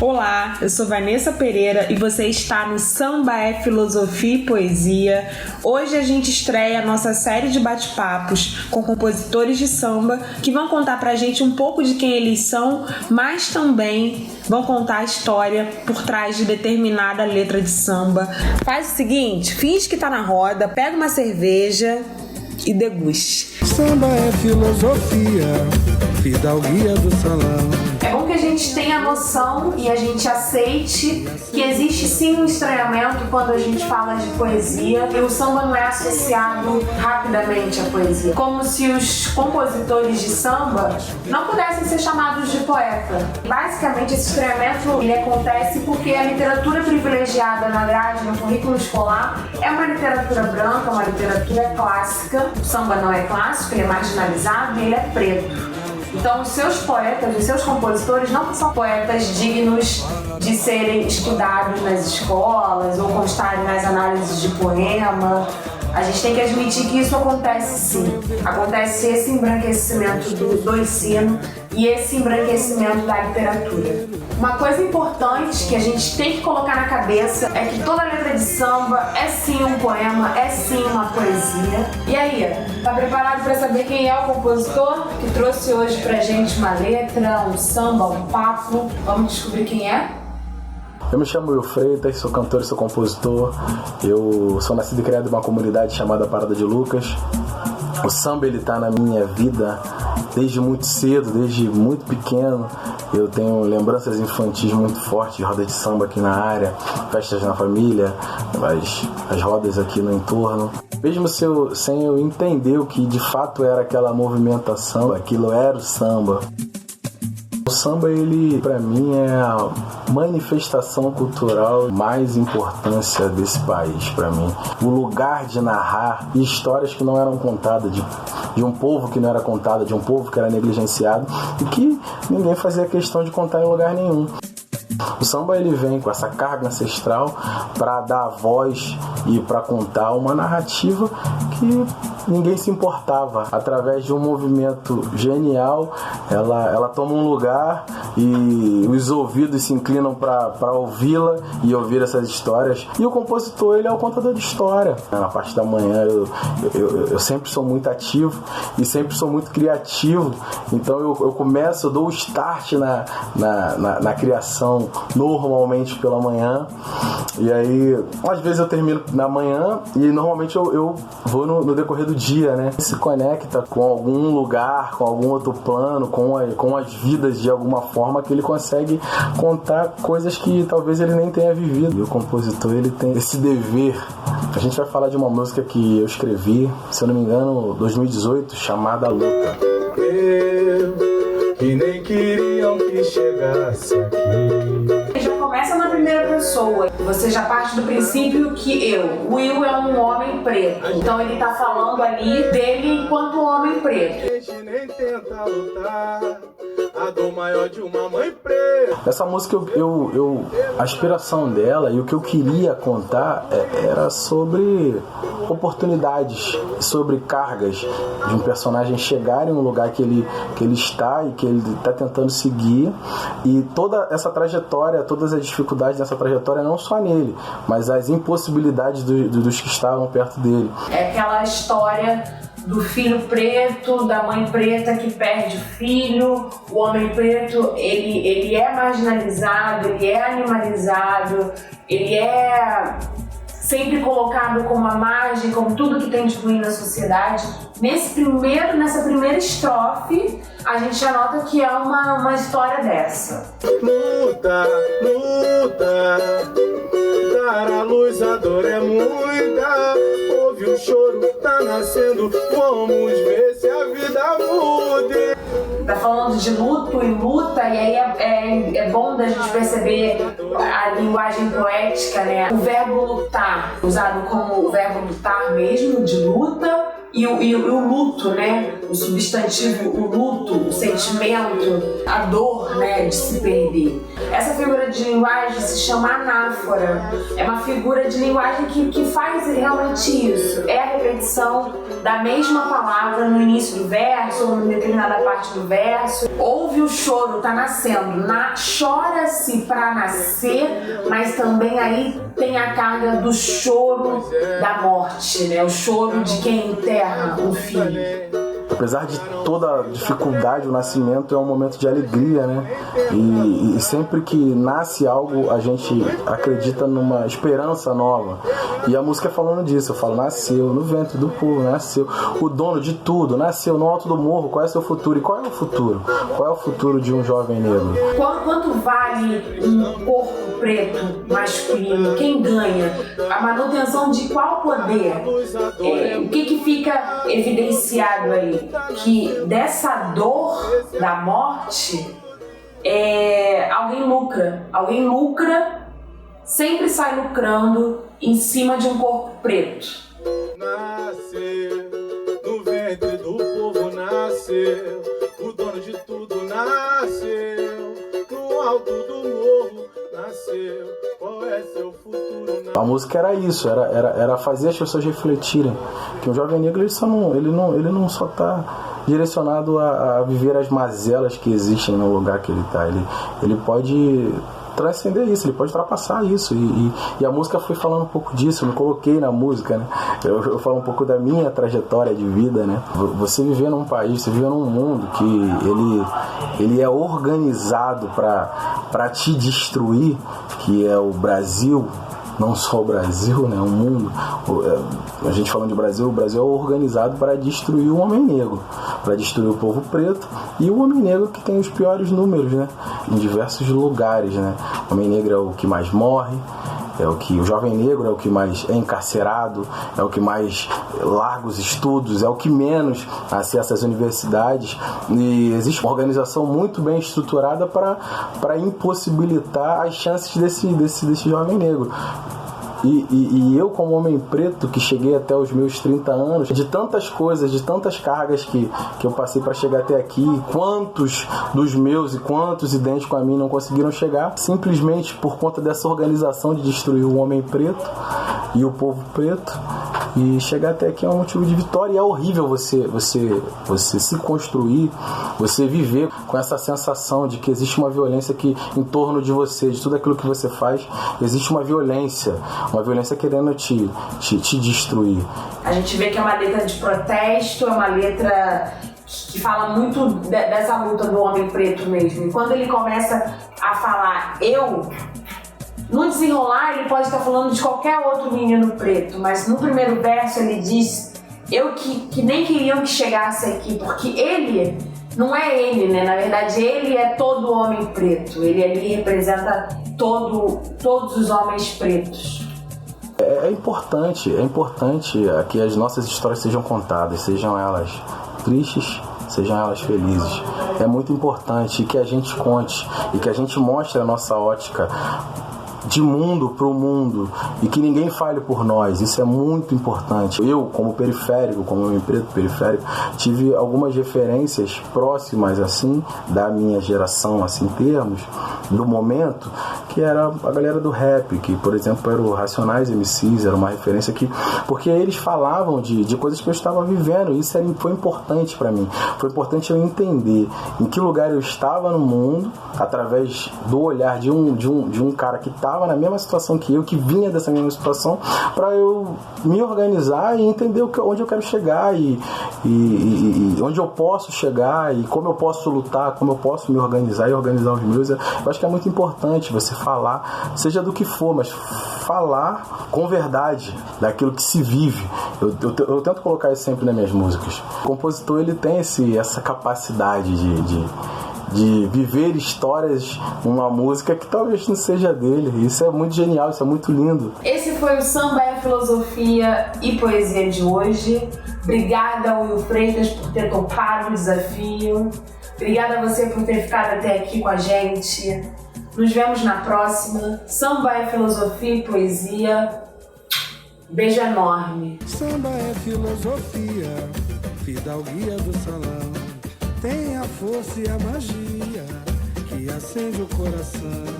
Olá, eu sou Vanessa Pereira e você está no Samba é Filosofia e Poesia. Hoje a gente estreia a nossa série de bate-papos com compositores de samba que vão contar pra gente um pouco de quem eles são, mas também vão contar a história por trás de determinada letra de samba. Faz o seguinte, finge que tá na roda, pega uma cerveja e deguste. Samba é filosofia, fidalguia do salão. É bom que a gente tenha noção e a gente aceite que existe sim um estranhamento quando a gente fala de poesia e o samba não é associado rapidamente à poesia. Como se os compositores de samba não pudessem ser chamados de poeta. Basicamente, esse estranhamento ele acontece porque a literatura privilegiada na grade, no currículo escolar, é uma literatura branca, uma literatura clássica. O samba não é clássico, ele é marginalizado e ele é preto. Então, os seus poetas, os seus compositores não são poetas dignos de serem estudados nas escolas ou constarem nas análises de poema. A gente tem que admitir que isso acontece sim. Acontece esse embranquecimento do ensino e esse embranquecimento da literatura. Uma coisa importante que a gente tem que colocar na cabeça é que toda letra de samba é sim um poema, é sim uma poesia. E aí, tá preparado para saber quem é o compositor que trouxe hoje pra gente uma letra, um samba, um papo? Vamos descobrir quem é? Eu me chamo Will Freitas, sou cantor e sou compositor. Eu sou nascido e criado em uma comunidade chamada Parada de Lucas. O samba ele tá na minha vida desde muito cedo, desde muito pequeno. Eu tenho lembranças infantis muito fortes de roda de samba aqui na área, festas na família, as rodas aqui no entorno. Mesmo sem eu entender o que de fato era aquela movimentação, aquilo era o samba. O samba, ele, pra mim, é a manifestação cultural mais importância desse país, pra mim. O lugar de narrar histórias que não eram contadas, de um povo que não era contado, de um povo que era negligenciado e que ninguém fazia questão de contar em lugar nenhum. O samba ele vem com essa carga ancestral para dar voz e para contar uma narrativa que ninguém se importava. Através de um movimento genial, ela toma um lugar e os ouvidos se inclinam para ouvi-la e ouvir essas histórias. E o compositor ele é o contador de história. Na parte da manhã eu sempre sou muito ativo e sempre sou muito criativo. Então eu começo, eu dou o start na criação normalmente pela manhã, e aí às vezes eu termino na manhã e normalmente eu vou no decorrer do dia, né? Se conecta com algum lugar, com algum outro plano, com as vidas de alguma forma que ele consegue contar coisas que talvez ele nem tenha vivido. E o compositor ele tem esse dever. A gente vai falar de uma música que eu escrevi, se eu não me engano, 2018, chamada Luta. Que nem queriam que chegasse aqui. Já começa na primeira pessoa. Você já parte do princípio que Will é um homem preto. Então ele tá falando ali dele enquanto homem preto. A gente nem tenta lutar, a dor maior de uma mãe preta. Essa música, a inspiração dela e o que eu queria contar era sobre oportunidades, sobre cargas de um personagem chegar em um lugar que ele está e que ele está tentando seguir, e toda essa trajetória, todas as dificuldades dessa trajetória, não só nele, mas as impossibilidades dos que estavam perto dele. É aquela história do filho preto, da mãe preta que perde o filho. O homem preto, ele é marginalizado, ele é animalizado, ele é sempre colocado como a margem, como tudo que tem de ruim na sociedade. Nessa primeira estrofe, a gente já nota que é uma história dessa. Luta, dar à luz a dor é muita. Ouve o choro, tá nascendo, vamos ver se a vida muda. Tá falando de luto e luta, e aí é bom da gente perceber a linguagem poética, né? O verbo lutar, usado como o verbo lutar mesmo, de luta, E o luto, né? O substantivo, o luto, o sentimento, a dor, né? De se perder. Essa figura de linguagem se chama anáfora. É uma figura de linguagem que faz realmente isso. É a repetição da mesma palavra no início do verso ou em determinada parte do verso. Ouve o choro, tá nascendo. Chora-se para nascer, mas também aí tem a carga do choro da morte, né? O choro de quem enterra um filho. Apesar de toda a dificuldade, o nascimento é um momento de alegria, né? E sempre que nasce algo, a gente acredita numa esperança nova. E a música é falando disso. Eu falo, nasceu no ventre do povo, nasceu o dono de tudo, nasceu no alto do morro. Qual é o seu futuro? E qual é o futuro? Qual é o futuro de um jovem negro? Quanto vale um corpo preto masculino? Quem ganha? A manutenção de qual poder? O que fica evidenciado aí? Que dessa dor da morte alguém lucra, sempre sai lucrando em cima de um corpo preto. Nasceu no ventre do povo, nasceu o dono de tudo, nasceu no alto do morro, nasceu. Qual é seu futuro? A música era isso, era fazer as pessoas refletirem que o jovem negro ele não só está direcionado a viver as mazelas que existem no lugar que ele está. Ele pode transcender isso, ele pode ultrapassar isso. E a música foi falando um pouco disso. Eu me coloquei na música, né? Eu falo um pouco da minha trajetória de vida, né? Você viver num país, você viver num mundo que ele é organizado para te destruir, que é o Brasil. Não só o Brasil, né? O mundo. A gente falando de Brasil, o Brasil é organizado para destruir o homem negro, para destruir o povo preto e o homem negro que tem os piores números, né? Em diversos lugares, né? O homem negro é o que mais morre, o jovem negro é o que mais é encarcerado, é o que mais larga os estudos, é o que menos acessa as universidades. E existe uma organização muito bem estruturada para impossibilitar as chances desse jovem negro. E eu, como homem preto, que cheguei até os meus 30 anos, de tantas coisas, de tantas cargas que eu passei para chegar até aqui, quantos dos meus e quantos idênticos a mim não conseguiram chegar, simplesmente por conta dessa organização de destruir o homem preto e o povo preto. E chegar até aqui é um motivo de vitória. E é horrível você se construir, você viver com essa sensação de que existe uma violência que em torno de você, de tudo aquilo que você faz, existe uma violência querendo te destruir. A gente vê que é uma letra de protesto, é uma letra que fala muito dessa luta do homem preto mesmo. E quando ele começa a falar no desenrolar, ele pode estar falando de qualquer outro menino preto, mas no primeiro verso ele diz: eu que nem queriam que chegasse aqui, porque ele não é ele, né? Na verdade, ele é todo homem preto. Ele ali representa todos os homens pretos. É importante que as nossas histórias sejam contadas, sejam elas tristes, sejam elas felizes. É muito importante que a gente conte e que a gente mostre a nossa ótica de mundo para o mundo e que ninguém fale por nós. Isso é muito importante. Eu, como periférico, como homem preto periférico, tive algumas referências próximas assim da minha geração, assim, em termos do momento, que era a galera do rap, que, por exemplo, era o Racionais MCs, era uma referência que, porque eles falavam de coisas que eu estava vivendo. Isso foi importante para mim. Foi importante eu entender em que lugar eu estava no mundo através do olhar de um cara que estava na mesma situação que eu, que vinha dessa mesma situação, para eu me organizar e entender onde eu quero chegar e onde eu posso chegar e como eu posso lutar, como eu posso me organizar e organizar os meus. Eu acho que é muito importante você falar, seja do que for, mas falar com verdade daquilo que se vive. Eu tento colocar isso sempre nas minhas músicas. O compositor, ele tem essa capacidade de viver histórias numa música que talvez não seja dele. Isso é muito genial, isso é muito lindo. Esse foi o Samba é Filosofia e Poesia de hoje. Obrigada, Will Freitas, por ter topado o desafio. Obrigada a você por ter ficado até aqui com a gente. Nos vemos na próxima. Samba é Filosofia e Poesia. Beijo enorme. Samba é filosofia, fidalguia do salão. Tem a força e a magia que acende o coração.